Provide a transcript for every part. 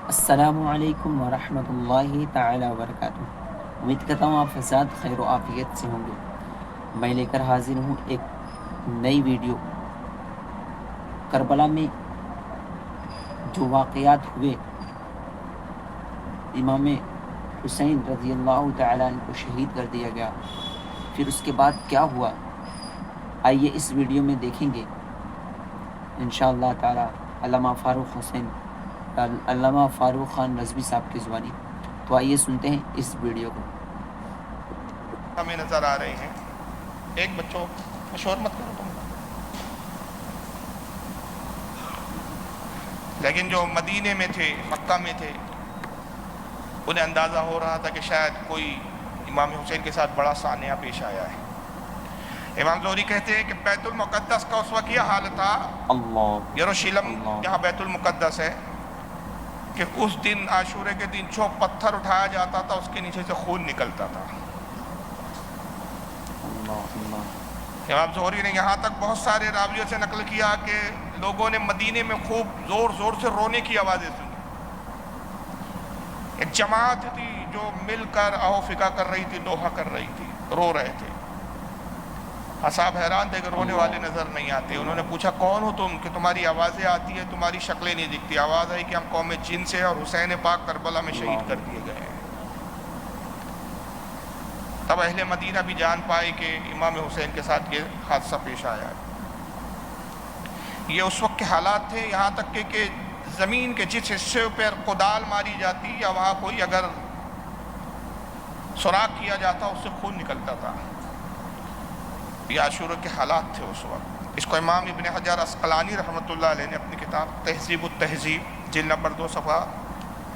السلام علیکم ورحمۃ اللہ تعالی وبرکاتہ۔ امید کرتا ہوں آپ فساد خیر و عافیت سے ہوں گے۔ میں لے کر حاضر ہوں ایک نئی ویڈیو۔ کربلا میں جو واقعات ہوئے، امام حسین رضی اللہ تعالیٰ عنہ کو شہید کر دیا گیا، پھر اس کے بعد کیا ہوا، آئیے اس ویڈیو میں دیکھیں گے انشاءاللہ تعالی علامہ فاروق خان رضوی صاحب کی زبانی۔ تو آئیے سنتے ہیں اس ویڈیو کو۔ ہمیں نظر آ رہے ہیں۔ ایک بچوں شور مت کرو تم، لیکن جو مدینے میں تھے، مکہ میں تھے، انہیں اندازہ ہو رہا تھا کہ شاید کوئی امام حسین کے ساتھ بڑا سانحہ پیش آیا ہے۔ امام زہری کہتے ہیں کہ بیت المقدس کا اس وقت یہ حال تھا، یروشلم جہاں بیت المقدس ہے، کہ اس دن عاشورے کے دن جو پتھر اٹھایا جاتا تھا اس کے نیچے سے خون نکلتا تھا۔ امام زہری نے یہاں تک بہت سارے راویوں سے نقل کیا کہ لوگوں نے مدینے میں خوب زور زور سے رونے کی آوازیں سنی۔ ایک جماعت تھی جو مل کر آہو فکا کر رہی تھی، نوحہ کر رہی تھی، رو رہے تھے۔ اصحاب حیران تھے کہ رونے والے نظر نہیں آتے۔ انہوں نے پوچھا کون ہو تم کہ تمہاری آوازیں آتی ہیں، تمہاری شکلیں نہیں دکھتی؟ آواز آئی کہ ہم قوم جن سے، اور حسین پاک کربلا میں شہید کر دیے گئے ہیں۔ تب اہل مدینہ بھی جان پائے کہ امام حسین کے ساتھ یہ حادثہ پیش آیا ہے۔ یہ اس وقت کے حالات تھے، یہاں تک کہ زمین کے جس حصے پر کدال ماری جاتی یا وہاں کوئی اگر سوراخ کیا جاتا اس سے خون نکلتا تھا۔ یہ عاشورہ کے حالات تھے اس وقت۔ اس کو امام ابن حجر عسقلانی رحمۃ اللہ علیہ نے اپنی کتاب تہذیب التہذیب جلد نمبر 2 صفحہ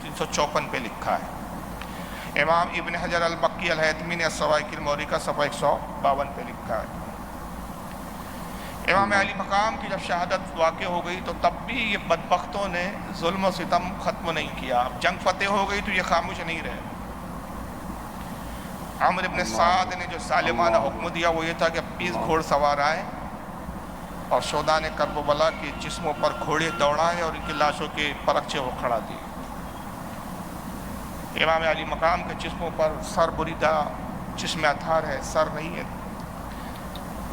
354 پہ لکھا ہے۔ امام ابن حجر المکی الہیتمی نے الصواعق الموریکہ صفحہ 152 پہ لکھا ہے۔ امام علی مقام کی جب شہادت واقع ہو گئی تو تب بھی یہ بدبختوں نے ظلم و ستم ختم نہیں کیا۔ اب جنگ فتح ہو گئی تو یہ خاموش نہیں رہے۔ عمرو ابن سعد نے جو ظالمانہ حکم دیا وہ یہ تھا کہ 20 گھوڑ سوار آئے اور شہداء کربلا کے جسموں پر گھوڑے دوڑائے اور ان کی لاشوں کے پرچے وہ کھڑا دیے۔ امام علی مقام کے جسموں پر سر بریدہ، جسم اطہار ہے، سر نہیں ہے۔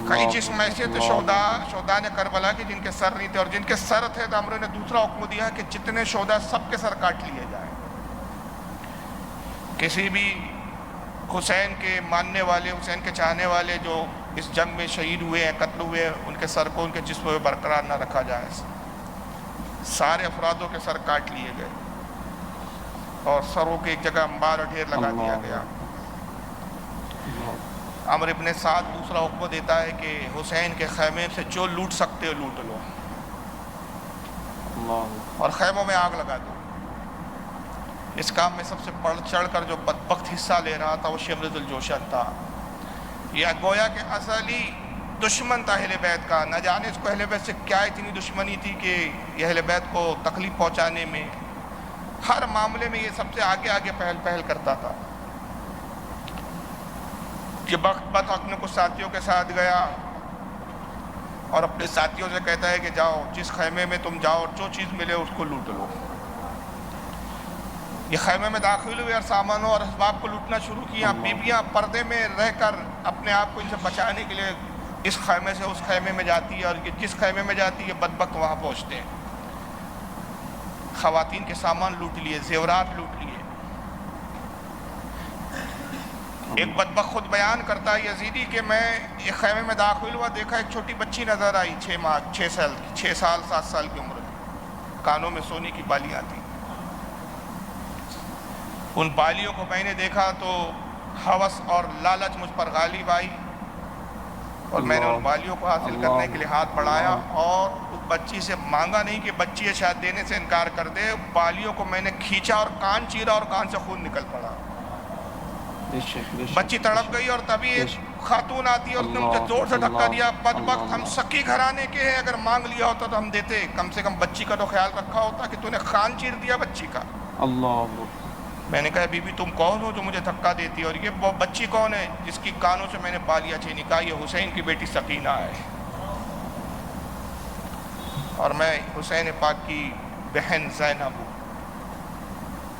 کئی جسم ایسے تھے شہداء کربلا کے جن کے سر نہیں تھے، اور جن کے سر تھے تو عمرو نے دوسرا حکم دیا کہ جتنے شہداء سب کے سر کاٹ لیے جائیں۔ کسی بھی حسین کے ماننے والے، حسین کے چاہنے والے جو اس جنگ میں شہید ہوئے ہیں، قتل ہوئے ہیں، ان کے سر کو ان کے جسم میں برقرار نہ رکھا جائے۔ سارے افرادوں کے سر کاٹ لیے گئے اور سروں کے ایک جگہ انبار اور ڈھیر لگا دیا گیا۔ عمرو ابن سعد دوسرا حکم دیتا ہے کہ حسین کے خیمے سے جو لوٹ سکتے ہو لوٹ لو اور خیموں میں آگ لگا دو۔ اس کام میں سب سے بڑھ چڑھ کر جو بدبخت حصہ لے رہا تھا وہ شمر ذوالجوشن تھا۔ یہ گویا کہ اصلی دشمن تھا اہل بیت کا۔ نہ جانے اس کو اہل بیت سے کیا اتنی دشمنی تھی کہ یہ اہل بیت کو تکلیف پہنچانے میں، ہر معاملے میں یہ سب سے آگے آگے پہل کرتا تھا۔ یہ وقت اپنے کچھ ساتھیوں کے ساتھ گیا اور اپنے ساتھیوں سے کہتا ہے کہ جاؤ جس خیمے میں تم جاؤ اور جو چیز ملے اس کو لوٹ لو۔ یہ خیمے میں داخل ہوئے اور سامانوں اور اسباب کو لوٹنا شروع کیا۔ بیویاں پردے میں رہ کر اپنے آپ کو ان سے بچانے کے لیے اس خیمے سے اس خیمے میں جاتی ہے، اور جس خیمے میں جاتی ہے بدبخت وہاں پہنچتے ہیں۔ خواتین کے سامان لوٹ لیے، زیورات لوٹ لیے۔ ایک بدبخت خود بیان کرتا ہے یزیدی کہ میں ایک خیمے میں داخل ہوا، دیکھا ایک چھوٹی بچی نظر آئی، 6 سال 7 سال کی عمر میں، کانوں میں سونے کی بالیاں تھیں۔ ان بالیوں کو میں نے دیکھا تو ہوس اور لالچ مجھ پر غالب آئی، اور میں نے ان بالیوں کو حاصل کرنے کے لیے ہاتھ بڑھایا اور اس بچی سے مانگا نہیں کہ بچی شاید دینے سے انکار کر دے۔ بالیوں کو میں نے کھینچا اور کان چیرا اور کان سے خون نکل پڑا۔ بچی تڑپ گئی اور تبھی ایک خاتون آتی ہے اور اس نے مجھے زور سے دھکا دیا، بدبخت ہم سکی گھرانے کے ہیں، اگر مانگ لیا ہوتا تو ہم دیتے، کم سے کم بچی کا تو خیال رکھا ہوتا کہ تو نے کان چیر دیا بچی کا۔ میں نے کہا بی بی تم کون ہو جو مجھے دھکا دیتی ہے، اور یہ بچی کون ہے جس کی کانوں سے میں نے بالیاں چھینی؟ کہا یہ حسین کی بیٹی سکینہ ہے، اور میں حسین پاک کی بہن زینب ہوں۔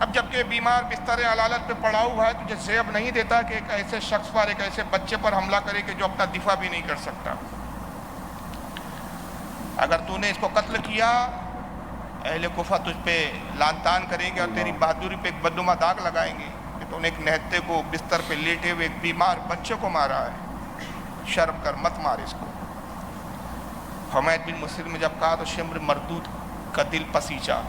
اب جبکہ بیمار بستر علالت پہ پڑا ہوا ہے، تجھے زیب نہیں دیتا کہ ایک ایسے شخص پر، ایک ایسے بچے پر حملہ کرے کہ جو اپنا دفاع بھی نہیں کر سکتا۔ اگر تو نے اس کو قتل کیا، اہل کوفہ تجھ پہ لعن طعن کریں گے اور تیری بہادری پہ ایک بدنما داغ لگائیں گے کہ تو نے ایک نہتے کو بستر پہ لیٹے ہوئے ایک بیمار بچے کو مارا ہے، شرم کر، مت مار اس کو۔ حمید بن مسلم نے جب کہا تو شمر مردود کا دل پسیجا،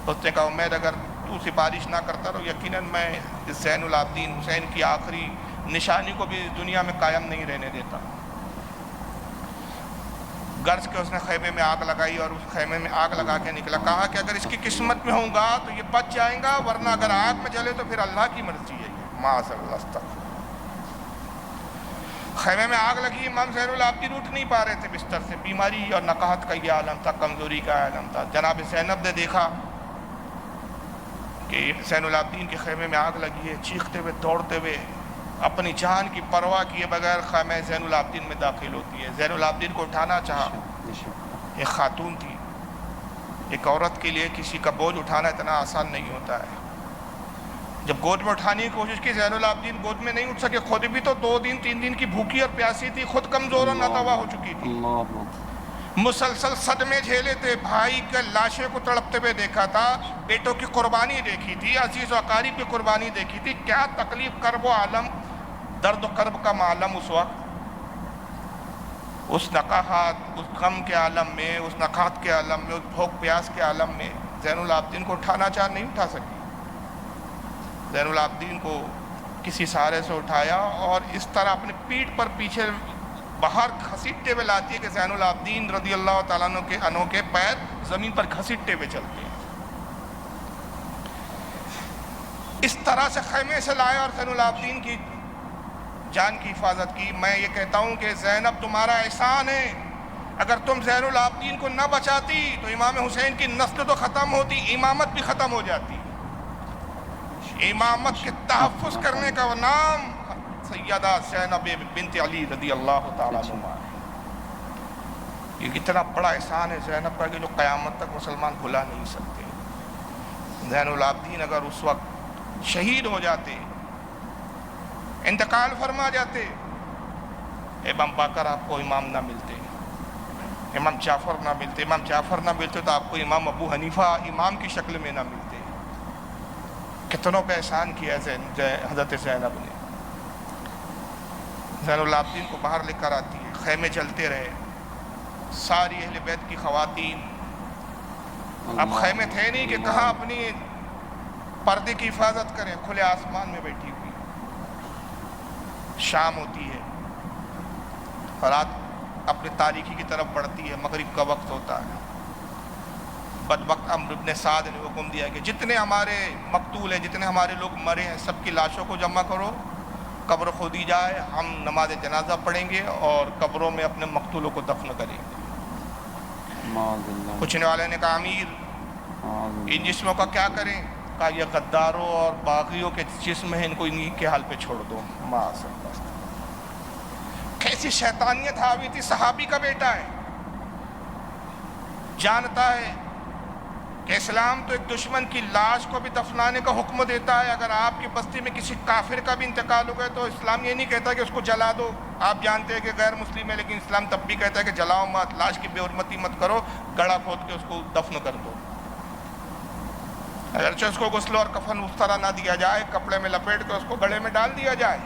اس نے کہا عمید اگر تو سفارش نہ کرتا تو یقیناً میں اس زین العابدین حسین کی آخری نشانی کو بھی دنیا میں قائم نہیں رہنے دیتا۔ غرض کہ اس نے خیمے میں آگ لگائی اور اس خیمے میں آگ لگا کے نکلا، کہا کہ اگر اس کی قسمت میں ہوں گا تو یہ بچ جائیں گا، ورنہ اگر آگ میں جلے تو پھر اللہ کی مرضی ہے یہ، معاذ اللہ استغفر۔ خیمے میں آگ لگی، امام زین العابدین اٹھ نہیں پا رہے تھے بستر سے، بیماری اور نقاہت کا یہ عالم تھا، کمزوری کا عالم تھا۔ جناب زینب نے دیکھا کہ زین العابدین کے خیمے میں آگ لگی ہے، چیختے ہوئے دوڑتے ہوئے اپنی جان کی پرواہ کیے بغیر خیمہ زین العابدین میں داخل ہوتی ہے۔ زین العابدین کو اٹھانا چاہا، ایک خاتون تھی، ایک عورت کے لیے کسی کا بوجھ اٹھانا اتنا آسان نہیں ہوتا ہے۔ جب گود میں اٹھانے کی کوشش کی، زین العابدین گود میں نہیں اٹھ سکے، خود بھی تو 2 دن 3 دن کی بھوکی اور پیاسی تھی، خود کمزور اور ناتوا ہو چکی تھی، مسلسل صدمے جھیلے تھے، بھائی کے لاشیں کو تڑپتے ہوئے دیکھا تھا، بیٹوں کی قربانی دیکھی تھی، عزیز و اقارب کی قربانی دیکھی تھی، کیا تکلیف، کرب و عالم، درد و کرب کا معلم اس وقت، اس نقاہت، اس غم کے عالم میں، اس نقاہت کے عالم میں، اس بھوک پیاس کے عالم میں زین العابدین کو اٹھانا چاہ نہیں اٹھا سکی۔ زین العابدین کو کسی سہارے سے اٹھایا اور اس طرح اپنے پیٹھ پر پیچھے باہر گھسیٹتے ہوئے لاتی ہے کہ زین العابدین رضی اللہ تعالیٰ عنہ کے انوکھے پیر زمین پر گھسیٹتے ہوئے چلتے ہیں۔ اس طرح سے خیمے سے لائے اور زین العابدین کی جان کی حفاظت کی۔ میں یہ کہتا ہوں کہ زینب تمہارا احسان ہے، اگر تم زین العابدین کو نہ بچاتی تو امام حسین کی نسل تو ختم ہوتی، امامت بھی ختم ہو جاتی۔ امامت کے تحفظ کرنے کا نام سیدہ زینب بنت علی رضی اللہ تعالیٰ عنہ ہے۔ یہ کتنا بڑا احسان ہے زینب کا کہ جو قیامت تک مسلمان بھلا نہیں سکتے۔ زین العابدین اگر اس وقت شہید ہو جاتے، انتقال فرما جاتے، امام باقر آپ کو امام نہ ملتے، امام جعفر نہ ملتے، امام جعفر نہ ملتے تو آپ کو امام ابو حنیفہ امام کی شکل میں نہ ملتے۔ کتنوں پہ احسان کیا حضرت زینب نے۔ زین العابدین کو باہر لے کر آتی ہے، خیمے چلتے رہے، ساری اہل بیت کی خواتین، اب خیمے تھے نہیں کہ کہاں اپنی پردے کی حفاظت کریں، کھلے آسمان میں بیٹھی ہوئی، شام ہوتی ہے، رات اپنے تاریکی کی طرف بڑھتی ہے، مغرب کا وقت ہوتا ہے۔ بدبخت عمرو بن سعد نے حکم دیا کہ جتنے ہمارے مقتول ہیں، جتنے ہمارے لوگ مرے ہیں، سب کی لاشوں کو جمع کرو، قبر کھودی جائے، ہم نماز جنازہ پڑھیں گے اور قبروں میں اپنے مقتولوں کو دفن کریں گے۔ پوچھنے والے نے کہا امیر ان جسموں کا کیا کریں؟ کہا یہ غداروں اور باغیوں کے جسم ہیں، ان کو انہی کے حال پہ چھوڑ دو۔ معاذ اللہ، کیسی شیطانیت حاوی تھی۔ صحابی کا بیٹا ہے، جانتا ہے کہ اسلام تو ایک دشمن کی لاش کو بھی دفنانے کا حکم دیتا ہے۔ اگر آپ کی بستی میں کسی کافر کا بھی انتقال ہو گئے تو اسلام یہ نہیں کہتا کہ اس کو جلا دو، آپ جانتے ہیں کہ غیر مسلم ہے، لیکن اسلام تب بھی کہتا ہے کہ جلاؤ مت، لاش کی بے حرمتی مت کرو، گڑھا کھود کے اس کو دفن کر دو۔ اگرچہ اس کو غسل اور کفن اس طرح نہ دیا جائے، کپڑے میں لپیٹ کر اس کو گڑھے میں ڈال دیا جائے،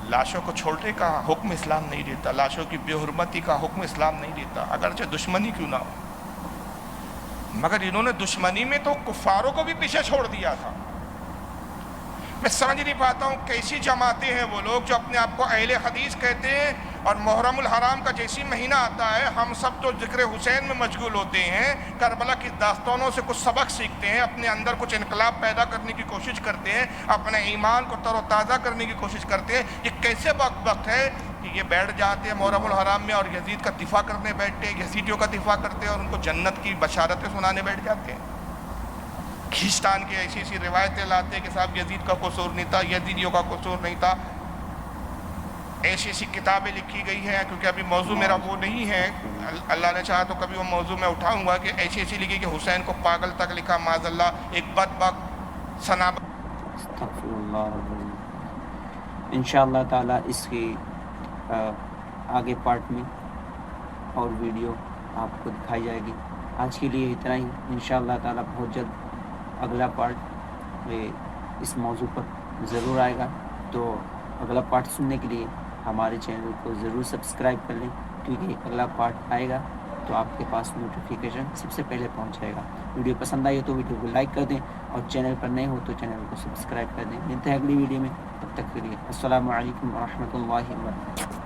لاشوں کو چھوڑنے کا حکم اسلام نہیں دیتا، لاشوں کی بے حرمتی کا حکم اسلام نہیں دیتا، اگرچہ دشمنی کیوں نہ ہو۔ مگر انہوں نے دشمنی میں تو کفاروں کو بھی پیچھے چھوڑ دیا تھا۔ میں سمجھ نہیں پاتا ہوں کیسی جماعتیں ہیں وہ لوگ جو اپنے آپ کو اہل حدیث کہتے ہیں، اور محرم الحرام کا جیسی مہینہ آتا ہے ہم سب تو ذکر حسین میں مشغول ہوتے ہیں، کربلا کی داستانوں سے کچھ سبق سیکھتے ہیں، اپنے اندر کچھ انقلاب پیدا کرنے کی کوشش کرتے ہیں، اپنے ایمان کو تر و تازہ کرنے کی کوشش کرتے ہیں۔ یہ کیسے وقت ہے کہ یہ بیٹھ جاتے ہیں محرم الحرام میں اور یزید کا دفاع کرنے بیٹھتے ہیں، یزیدیوں کا دفاع کرتے ہیں اور ان کو جنت کی بشارتیں سنانے بیٹھ جاتے ہیں۔ کھیچتان کی ایسی ایسی روایتیں لاتے ہیں کہ صاحب یزید کا قصور نہیں تھا، یزیدیوں کا قصور نہیں تھا۔ ایسی ایسی کتابیں لکھی گئی ہیں، کیونکہ ابھی موضوع میرا وہ نہیں ہے، اللہ نے چاہا تو کبھی وہ موضوع میں اٹھاؤں گا، کہ ایسی ایسی لکھی کہ حسین کو پاگل تک لکھا، معاذ اللہ، ایک بدبخت سنا. استغفر اللہ رب العالمین. انشاءاللہ تعالیٰ اس کی آگے پارٹ میں اور ویڈیو آپ کو دکھائی جائے گی. آج کے لیے اتنا ہی. انشاءاللہ تعالیٰ بہت جلد اگلا پارٹ اس موضوع پر ضرور آئے گا. تو اگلا پارٹ سننے کے لیے ہمارے چینل کو ضرور سبسکرائب کر لیں، کیونکہ اگلا پارٹ آئے گا تو آپ کے پاس نوٹیفیکیشن سب سے پہلے پہنچ جائے گا. ویڈیو پسند آئی ہو تو ویڈیو کو لائک کر دیں، اور چینل پر نئے ہو تو چینل کو سبسکرائب کر دیں. ملتے ہیں اگلی ویڈیو میں، تب تک کے لیے السلام علیکم ورحمۃ اللہ وبرکاتہ.